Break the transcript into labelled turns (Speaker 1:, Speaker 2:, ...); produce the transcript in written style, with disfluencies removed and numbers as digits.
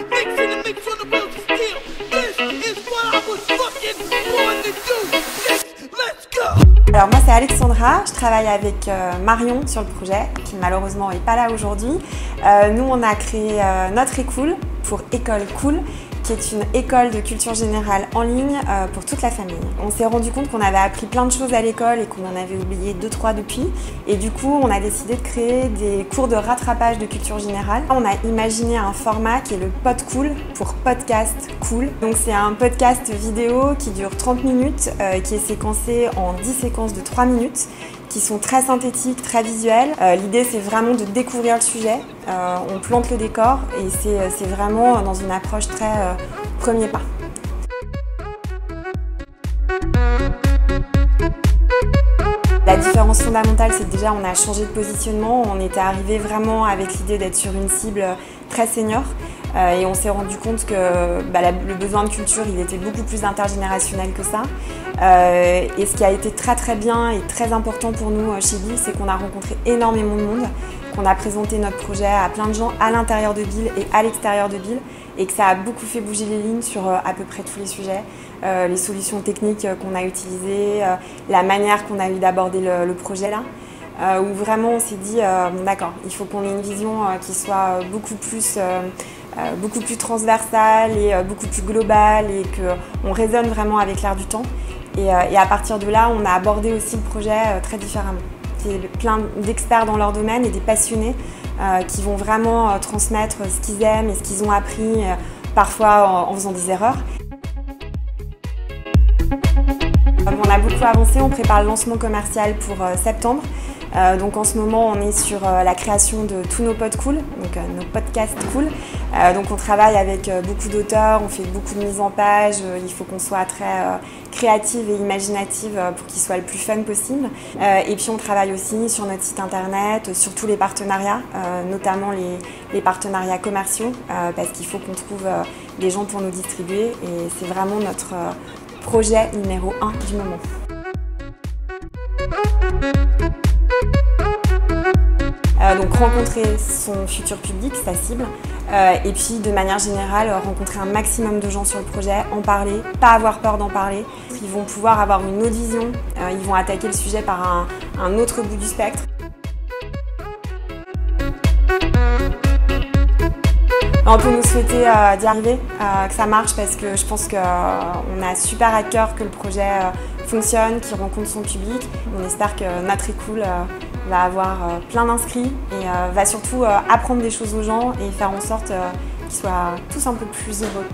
Speaker 1: mixing the mix on the wheels of steel. This is what I was fucking born to do. Let's go.
Speaker 2: Alors moi c'est Alexandra, je travaille avec Marion sur le projet, qui malheureusement n'est pas là aujourd'hui. Nous on a créé notre écoule pour École Cool, qui est une école de culture générale en ligne pour toute la famille. On s'est rendu compte qu'on avait appris plein de choses à l'école et qu'on en avait oublié 2-3 depuis. Et du coup, on a décidé de créer des cours de rattrapage de culture générale. On a imaginé un format qui est le PodCool pour Podcast Cool. Donc c'est un podcast vidéo qui dure 30 minutes, qui est séquencé en 10 séquences de 3 minutes, qui sont très synthétiques, très visuelles. L'idée c'est vraiment de découvrir le sujet, on plante le décor et c'est vraiment dans une approche très premier pas. La différence fondamentale, c'est que déjà on a changé de positionnement, on était arrivé vraiment avec l'idée d'être sur une cible très senior et on s'est rendu compte que le besoin de culture il était beaucoup plus intergénérationnel que ça. Et ce qui a été très bien et très important pour nous chez Bill, c'est qu'on a rencontré énormément de monde, qu'on a présenté notre projet à plein de gens à l'intérieur de Bill et à l'extérieur de Bill et que ça a beaucoup fait bouger les lignes sur à peu près tous les sujets, les solutions techniques qu'on a utilisées, la manière qu'on a eu d'aborder le projet là, où vraiment on s'est dit bon d'accord, il faut qu'on ait une vision qui soit beaucoup plus transversale et beaucoup plus globale et qu'on résonne vraiment avec l'air du temps. Et à partir de là, on a abordé aussi le projet très différemment. C'est plein d'experts dans leur domaine et des passionnés qui vont vraiment transmettre ce qu'ils aiment et ce qu'ils ont appris, parfois en faisant des erreurs. On a beaucoup avancé, on prépare le lancement commercial pour septembre. Donc en ce moment on est sur la création de tous nos pods cool, donc nos podcasts cool. Donc on travaille avec beaucoup d'auteurs, on fait beaucoup de mise en page, il faut qu'on soit très créative et imaginative pour qu'il soit le plus fun possible. Et puis on travaille aussi sur notre site internet, sur tous les partenariats, notamment les partenariats commerciaux, parce qu'il faut qu'on trouve des gens pour nous distribuer et c'est vraiment notre projet numéro 1 du moment. Donc rencontrer son futur public, sa cible, et puis de manière générale rencontrer un maximum de gens sur le projet, en parler, pas avoir peur d'en parler. Ils vont pouvoir avoir une autre vision, ils vont attaquer le sujet par un autre bout du spectre. On peut nous souhaiter d'y arriver, que ça marche parce que je pense qu'on a super à cœur que le projet fonctionne, qu'il rencontre son public. On espère que notre école va avoir plein d'inscrits et va surtout apprendre des choses aux gens et faire en sorte qu'ils soient tous un peu plus heureux.